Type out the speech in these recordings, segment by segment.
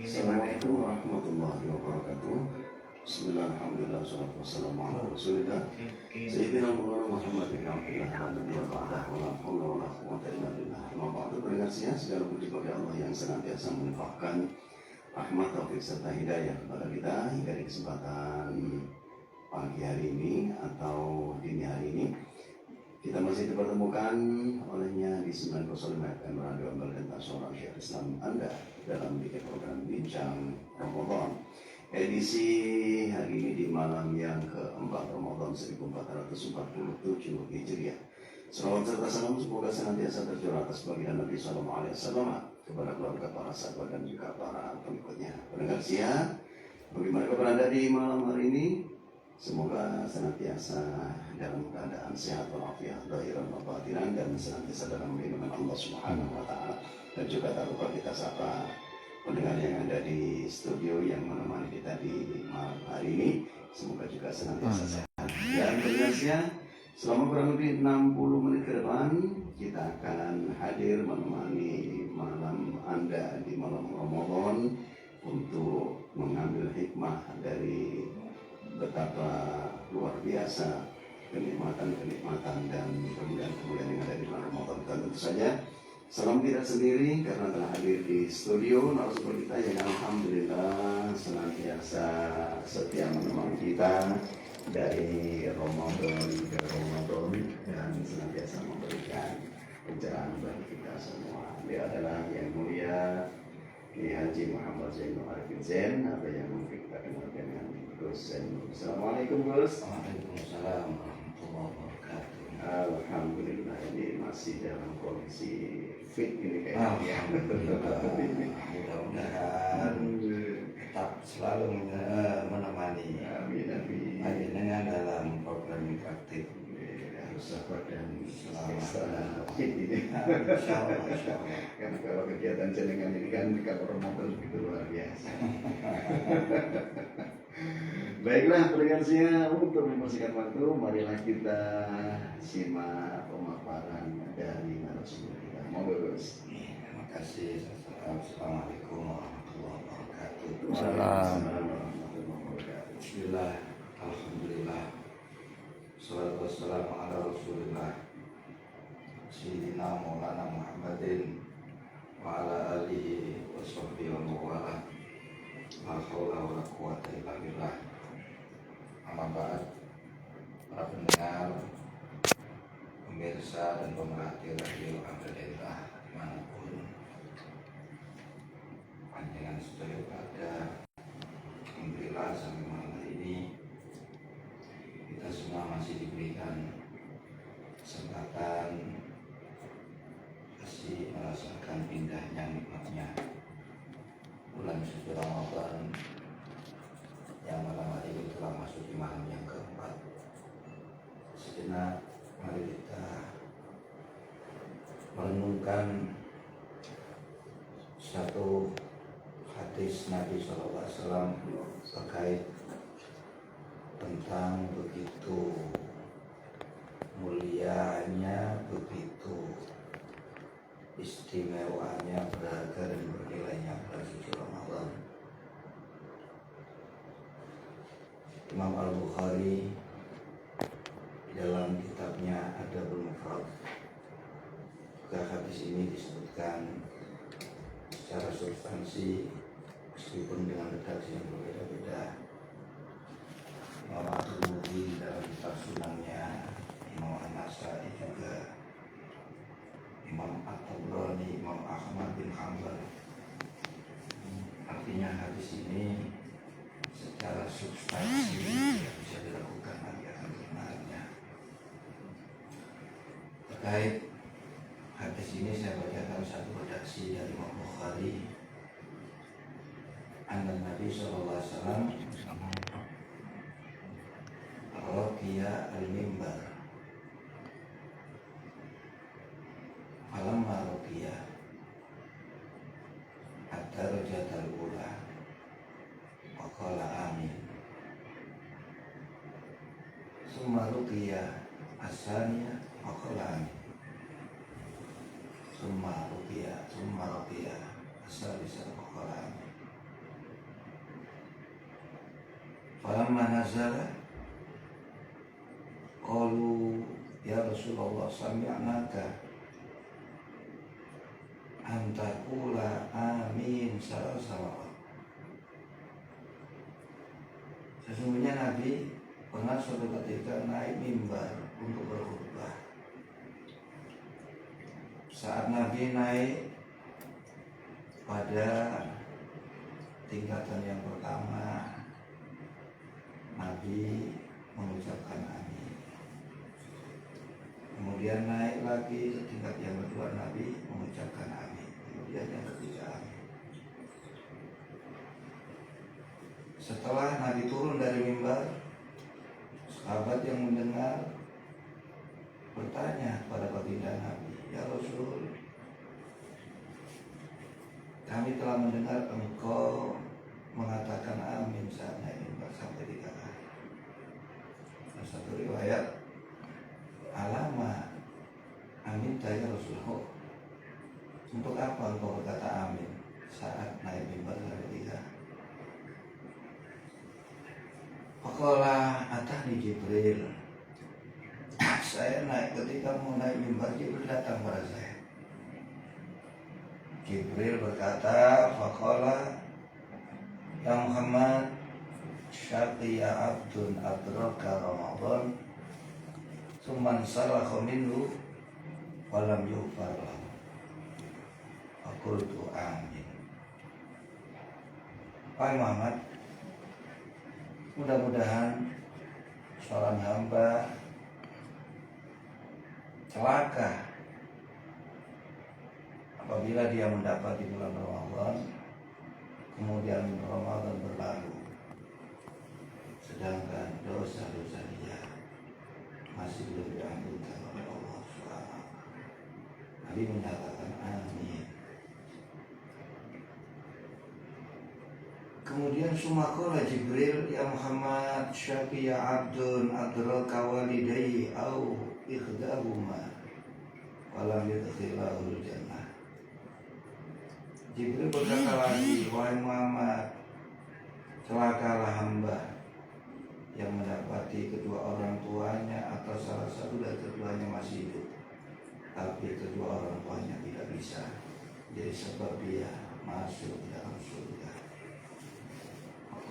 Assalamualaikum warahmatullahi wabarakatuh. Bismillahirrahmanirrahim. Wassalatu wassalamu ala Rasulillah Sayyidina Muhammad bin Abdullah wa nabiyina ba'dah wa la haula wa la quwwata illa billah. Amma ba'du. Pendengar segala puji bagi Allah yang senantiasa melimpahkan rahmat, taufik serta hidayah kepada kita hingga di kesempatan pagi hari ini atau dini hari ini kita masih dipertemukan olehnya di 90.5 FM Radio Ambal Suara Syekh Islam Anda dalam bikin program Bincang Ramadan edisi hari ini di malam yang keempat Ramadan 1447 Hijriah. Salawat serta salam semoga senantiasa tercurah atas baginda Nabi Sallallahu Alaihi Wasallam kepada keluarga, para sahabat dan juga para pengikutnya. Pendengar siang, bagaimana kabar Anda di malam hari ini? Semoga senantiasa dalam keadaan sehat walafiat zahiran wa batinan dan senantiasa dalam lindungan Allah Subhanahu wa taala. Dan juga tak lupa kita sapa pendengar yang ada di studio yang menemani kita di malam hari ini. Semoga juga senantiasa sehat. Dan pendengar siang, selama kurang lebih 60 menit ke depan kita akan hadir menemani malam Anda di malam Ramadan untuk mengambil hikmah dari betapa luar biasa kenikmatan dan kemuliaan yang ada di bulan Ramadan. Dan tentu saja salam tidak sendiri karena telah hadir di studio narasumber kita yang alhamdulillah senantiasa setia menemani kita dari Ramadan ke Ramadan dan senantiasa memberikan pencerahan bagi kita semua. Dia adalah yang mulia Kiai Haji Muhammad Zainul Arifin Zain, ada yang mungkin kita kenal dengan Gus Zainul. Assalamualaikum Gus. Waalaikumsalam warahmatullahi wabarakatuh. Alhamdulillah ini masih dalam kondisi fit ini kayaknya. Mudah-mudahan tetap selalu menemani dengan dalam program interaktif. Harus sabar dan Selamat fit ini. Insya Allah. Karena kalau kegiatan jenengan ini kan di kapal Ramadan begitu luar biasa. Baiklah pendengar siang, untuk mempersingkat waktu, marilah kita simak pemaparan dari narasumber kita. Monggo Gus. Terima kasih. Assalamualaikum warahmatullahi wabarakatuh. Waalaikumsalam warahmatullahi wabarakatuh. Bismillah, alhamdulillah, salatu wassalamu ala Rasulillah Sayyidina Maulana Muhammadin wa ala alihi wa sahbihi wa mawala. La haula wa la quwwata illa billah. Amma ba'd. Para pendengar, pemirsa dan pemerhati radio Ambedita dimanapun panjangan sedaya pada, alhamdulillah sampai malam hari ini kita semua masih diberikan kesempatan masih merasakan indahnya nikmatnya bulan suci Ramadan yang malam hari ini telah masuk di malam yang keempat. Sejenak mari kita merenungkan satu hadis Nabi SAW terkait tentang begitu mulianya, begitu istimewanya, berharga dan bernilainya bulan suci Ramadan. Imam Al-Bukhari di dalam kitabnya Adabul Mufrad, juga hadis ini disebutkan secara substansi meskipun dengan redaksi yang berbeda-beda. Imam At-Tirmidzi dalam kitab Sunannya, Imam An-Nasai juga, Imam At-Tabrani, Imam Ahmad bin Hanbal. Artinya hadis ini secara substansi tidak bisa dilakukan lagi akan kebenarannya. Terkait hadis ini saya bacakan satu redaksi dari Imam Bukhari. An-Nabi sallallahu alaihi wasallam raqiya al-mimbar. Falamma raqiya ad-darajatal ula wa qala amin. Summa raqiya as-saniya wa qala amin. Summa raqiya as-salisa wa qala amin. falamma nazala qalu ya Rasulullah sami'naka antaqula amin salah. Sesungguhnya Nabi pernah suatu ketika naik mimbar untuk berkhutbah. Saat Nabi naik pada tingkatan yang pertama, Nabi mengucapkan amin. Kemudian naik lagi ke tingkat yang kedua, Nabi mengucapkan amin. Kemudian yang ketiga amin. Setelah Nabi turun dari mimbar, sahabat yang mendengar bertanya pada baginda Nabi, ya Rasul, kami telah mendengar engkau mengatakan amin saat naik mimbar sampai 3 kali. Satu riwayat, alama amin ya Rasulullah, untuk apa engkau berkata amin saat naik mimbar sampai 3? Faqala atani Jibril. Saya naik ketika mau naik mimbar, Jibril datang pada saya. Jibril berkata, faqala ya Muhammad, syaqiya abdun adraka Ramadan summan salakha minhu walam yughfar lahu. Aqultu amin. Wahai Muhammad, mudah-mudahan seorang hamba celaka apabila dia mendapat di bulan Ramadan, kemudian Ramadan berlalu, sedangkan dosa-dosa dia masih belum diampunkan oleh Allah SWT. Nabi menyatakan amin. Kemudian sumakola Jibril, ya Muhammad, syaqiya abdun adraka walidayhi au ikhdahuma walam yudkhilahul jannah. Jibril berkata lagi, wahai Muhammad, celakalah hamba yang mendapati kedua orang tuanya atau salah satu dari keduanya masih hidup, tapi kedua orang tuanya tidak bisa jadi sebab dia masuk dalam surga.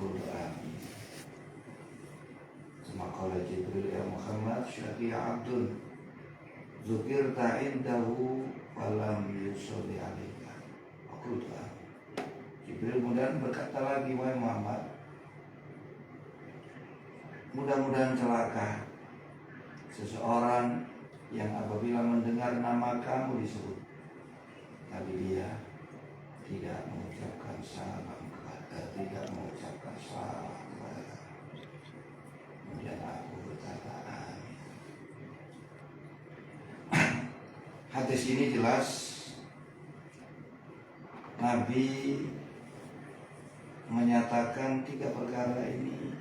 Amin. Semakalah Jibril, ya Muhammad, syaqiya abdun dzukirta indahu walam yusolli alaika. Amin. Jibril kemudian berkata lagi, wahai Muhammad, mudah-mudahan celaka seseorang yang apabila mendengar nama kamu disebut, tapi dia tidak mengucapkan salam tidak mengucapkan salam kepada kamu. Kemudian aku berkata amin. Hadis ini jelas Nabi menyatakan 3 perkara ini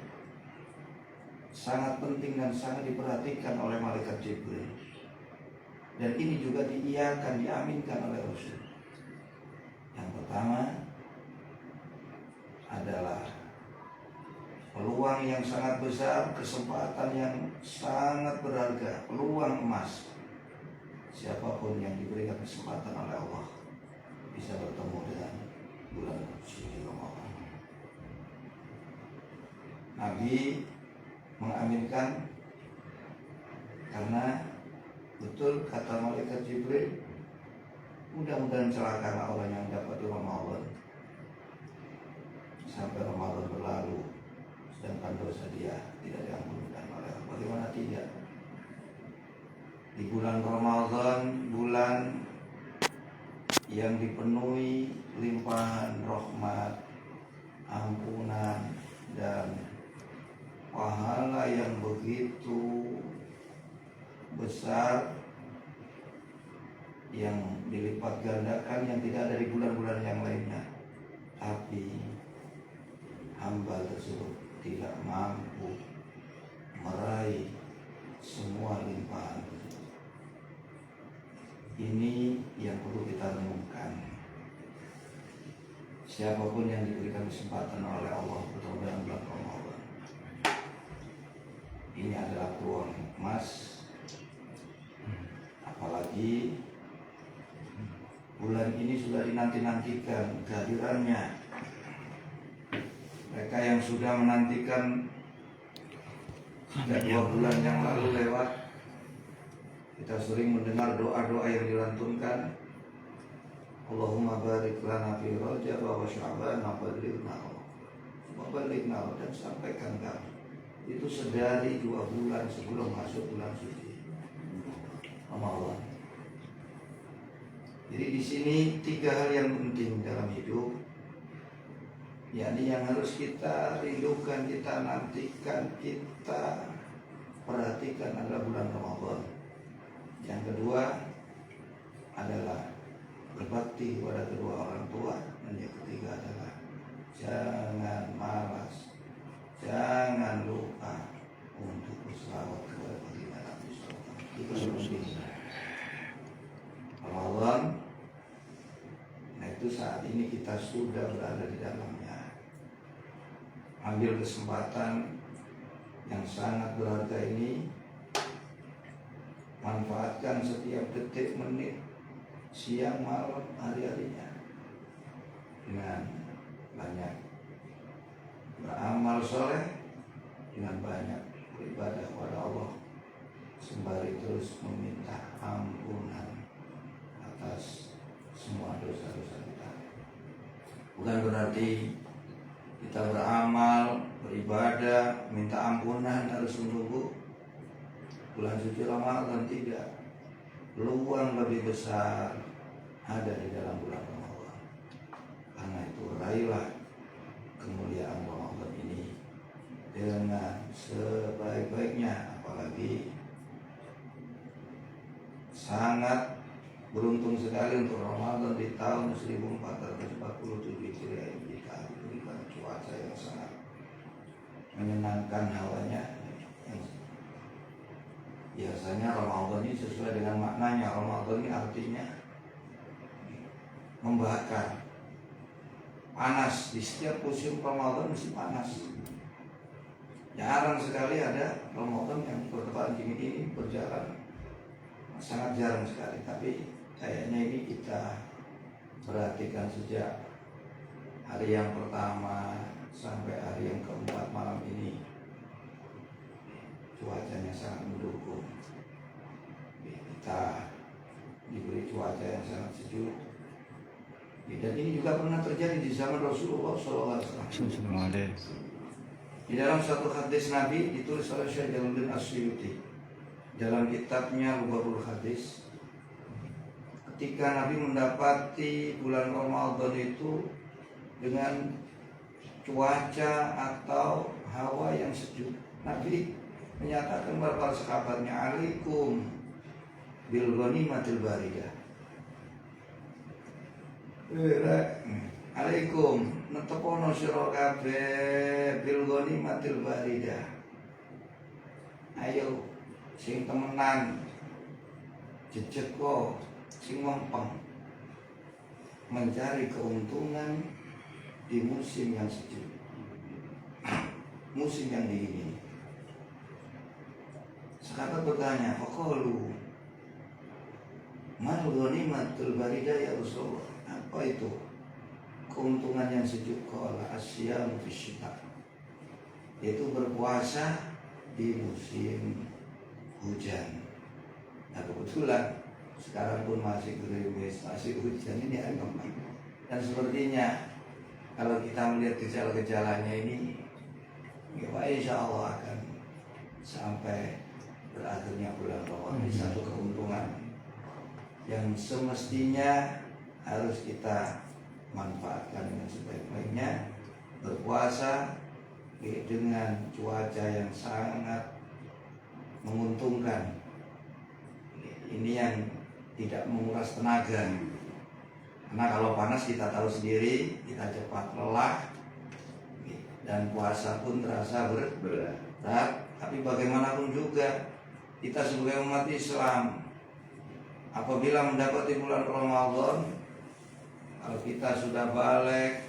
sangat penting dan sangat diperhatikan oleh malaikat Jibril, dan ini juga diiyakan, diaminkan oleh Rasul. Yang pertama adalah peluang yang sangat besar, kesempatan yang sangat berharga, peluang emas. Siapapun yang diberikan kesempatan oleh Allah bisa bertemu dengan bulan suci Ramadan. Nabi mengaminkan karena betul kata malaikat Jibril, mudah-mudahan celakalah orang yang dapat di Ramadan sampai Ramadan berlalu, sedangkan dosa dia tidak diampunkan oleh Allah. Bagaimana tidak? Di bulan Ramadan, bulan yang dipenuhi limpahan rahmat, ampunan, dan pahala yang begitu besar, yang dilipat gandakan, yang tidak ada di bulan-bulan yang lainnya. Tapi hamba tersebut tidak mampu meraih semua limpahan tersebut. Ini yang perlu kita renungkan. Siapapun yang diberikan kesempatan oleh Allah bertemu dengan bulan Ramadan, ini adalah peluang emas, apalagi bulan ini sudah dinanti-nantikan kehadirannya. Mereka yang sudah menantikan sejak 2 bulan yang lalu lewat, kita sering mendengar doa-doa yang dilantunkan. Allahumma barik lana fi Rajab wa Sya'ban wa balighna dan sampaikan kami. Itu sedari 2 bulan sebelum masuk bulan suci Ramadan. Jadi di sini 3 hal yang penting dalam hidup, yakni yang harus kita rindukan, kita nantikan, kita perhatikan adalah bulan Ramadan. Yang kedua adalah berbakti kepada kedua orang tua, dan yang ketiga adalah jangan malas, jangan lupa untuk berselawat kepada baginda Nabi SAW. Itu penting. Ramadan, nah itu saat ini kita sudah berada di dalamnya. Ambil kesempatan yang sangat berharga ini, manfaatkan setiap detik, menit, siang, malam, hari-harinya dengan banyak beramal soleh, dengan banyak beribadah kepada Allah, sembari terus meminta ampunan atas semua dosa-dosa kita. Bukan berarti kita beramal, beribadah, minta ampunan harus menunggu bulan suci Ramadan, tidak. Peluang lebih besar ada di dalam bulan Ramadan. Karena itu raihlah kemuliaan Ramadan ini dengan sebaik-baiknya. Apalagi sangat beruntung sekali untuk Ramadan di tahun 1447 Hijriah ini, kita diberikan cuaca yang sangat menyenangkan hawanya. Biasanya Ramadan ini sesuai dengan maknanya. Ramadan ini artinya membakar, panas. Di setiap musim Ramadan mesti panas. Jarang sekali ada Ramadan yang bertepatan dingin ini berjalan, sangat jarang sekali. Tapi kayaknya ini kita perhatikan sejak hari yang pertama sampai hari yang keempat malam ini, cuacanya sangat mendukung. Kita diberi cuaca yang sangat sejuk. Dan ini juga pernah terjadi di zaman Rasulullah SAW. Di dalam satu hadis Nabi ditulis oleh Syekh Jalaluddin As-Suyuti dalam kitabnya Lughatul Hadis, ketika Nabi mendapati bulan Ramadan itu dengan cuaca atau hawa yang sejuk, Nabi menyatakan kepada para sahabatnya, alaikum bil ghanimatil baridah. Alaikum netepono sira kabeh bil ghanimatil baridah. Ayo sing temenan jejeko sing mempeng mencari keuntungan di musim yang sejuk, musim yang dingin ini. Sahabat bertanya, faqalu mal ghanimatul baridah ya Rasulullah, apa itu keuntungan yang sejuk? Qala asyamu fisyita, yaitu berpuasa di musim hujan. Nah kebetulan sekarang pun masih gerimis, masih hujan ini agak. Dan sepertinya kalau kita melihat gejala-gejalanya ini, ya insya Allah akan sampai berakhirnya bulan Ramadan di satu keuntungan yang semestinya harus kita manfaatkan dengan sebaik-baiknya. Berpuasa dengan cuaca yang sangat menguntungkan, ini yang tidak menguras tenaga. Karena kalau panas kita tahu sendiri, kita cepat lelah, dan puasa pun terasa berat. Tapi bagaimanapun juga kita sebagai umat Islam, apabila mendapati bulan Ramadan, kalau kita sudah balik,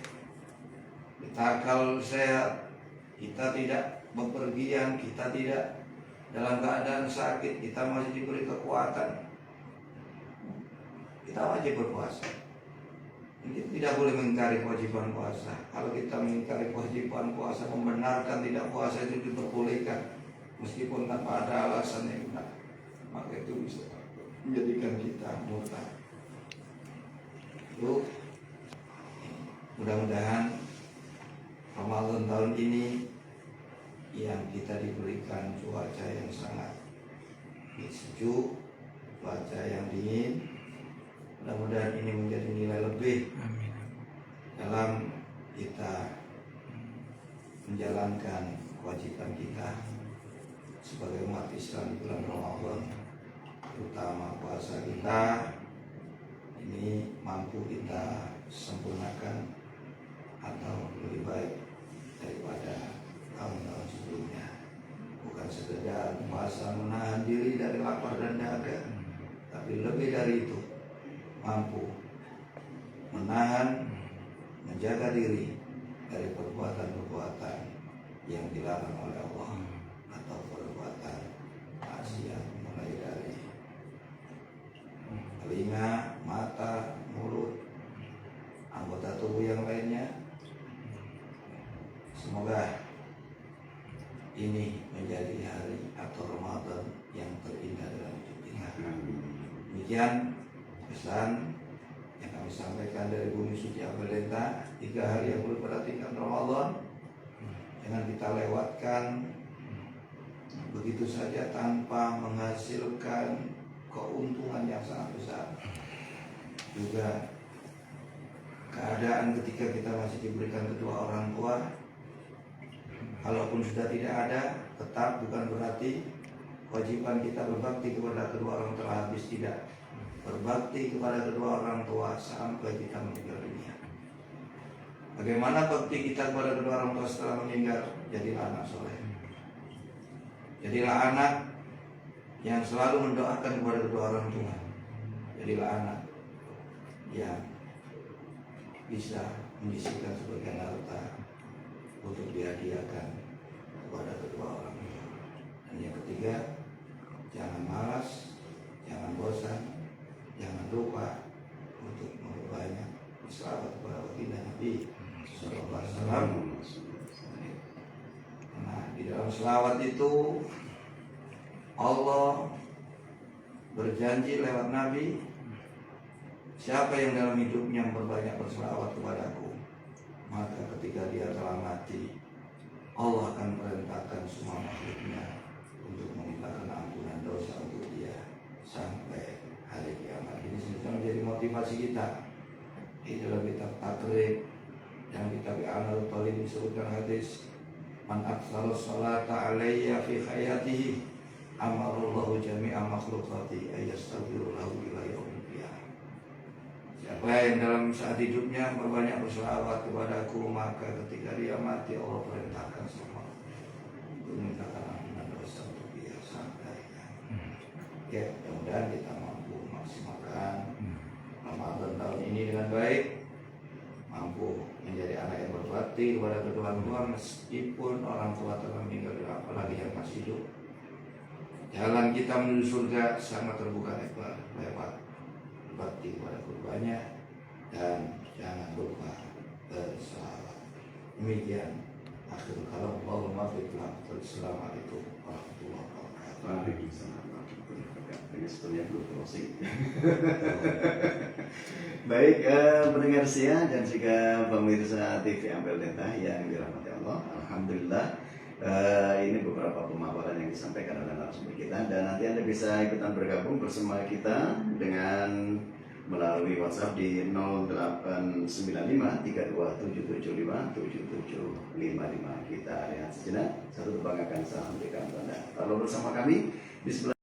kita akal sehat, kita tidak bepergian, kita tidak dalam keadaan sakit kita masih diberi kekuatan, kita wajib berpuasa. Kita tidak boleh mengingkari kewajiban puasa. Kalau kita mengingkari kewajiban puasa, membenarkan tidak puasa itu diperbolehkan meskipun tanpa ada alasan yang benar, maka itu bisa menjadikan kita murtad. Itu mudah-mudahan Ramadan tahun ini yang kita diberikan cuaca yang sangat sejuk, cuaca yang dingin, mudah-mudahan ini menjadi nilai lebih dalam kita menjalankan kewajiban kita sebagai umat Islam di bulan Ramadan, terutama puasa kita ini mampu kita sempurnakan atau lebih baik daripada tahun-tahun sebelumnya. Bukan sekedar puasa menahan diri dari lapar dan dahaga, tapi lebih dari itu, mampu menahan, menjaga diri dari perbuatan-perbuatan yang dilarang oleh Allah atau perbuatan maksiat, mulai dari telinga, mata, mulut, anggota tubuh yang lainnya. Semoga ini menjadi hari atau Ramadan yang terindah dalam hidup kita. Demikian pesan yang kami sampaikan dari Bumi Suci Ambelenta. 3 hari yang berperhatikan Ramadan jangan kita lewatkan begitu saja tanpa menghasilkan keuntungan yang sangat besar. Juga keadaan ketika kita masih diberikan kedua orang tua, kalaupun sudah tidak ada, tetap bukan berarti kewajiban kita berbakti kepada kedua orang telah habis. Tidak. Berbakti kepada kedua orang tua sampai kita meninggal dunia. Bagaimana bakti kita kepada kedua orang tua setelah meninggal? Jadilah anak soleh. Jadilah anak yang selalu mendoakan kepada kedua orang tua. Jadilah anak yang bisa menyisihkan sebagian harta untuk dihadiahkan kepada kedua orang tua. Dan yang ketiga, jangan malas, jangan bosan, jangan lupa untuk memperbanyak selawat kepada baginda Nabi Sallallahu Alaihi Wasallam. Nah, di dalam selawat itu Allah berjanji lewat Nabi, siapa yang dalam hidupnya memperbanyak berselawat kepadaku, maka ketika dia telah mati, Allah akan perintahkan semua makhluknya untuk memintakan ampunan dosa untuk dia sampai hari kiamat. Ini sebenarnya menjadi motivasi kita. Di dalam kitab Takrib yang kitab Amal Talib disebutkan hadis, man aktsara sholata alayya fi hayatihi amarallahu jami'a makhlukati ayastaghfiru lahu ila yaumil qiyamah. Siapa yang dalam saat hidupnya berbanyak berselawat kepadaku, maka ketika dia mati Allah perintahkan semua untuk memintakan ampunan dosa untuk dia sampai ya. Mudah-mudahan kita mampu maksimalkan Ramadan tahun ini dengan baik, mampu menjadi anak yang berbakti kepada kedua orang tua meskipun orang tua telah meninggal, apalagi yang masih hidup. Jalan kita menuju surga sangat terbuka lebar lewat berbakti kepada keduanya, dan jangan lupa berselawat. Demikian akhir kalam. Assalamualaikum warahmatullahi wabarakatuh. Waalaikumsalam warahmatullahi wabarakatuh. Ini sebenarnya belum closing. Baik, pendengar setia dan juga pemirsa TV Ambelenta yang dirahmati Allah, alhamdulillah. Ini beberapa pemaparan yang disampaikan oleh narasumber kita, dan nanti Anda bisa ikutan bergabung bersama kita dengan melalui WhatsApp di 0895 32775775. Kita lihat sejenak satu kebanggaan salam berikan Anda. Kalau bersama kami di sebelah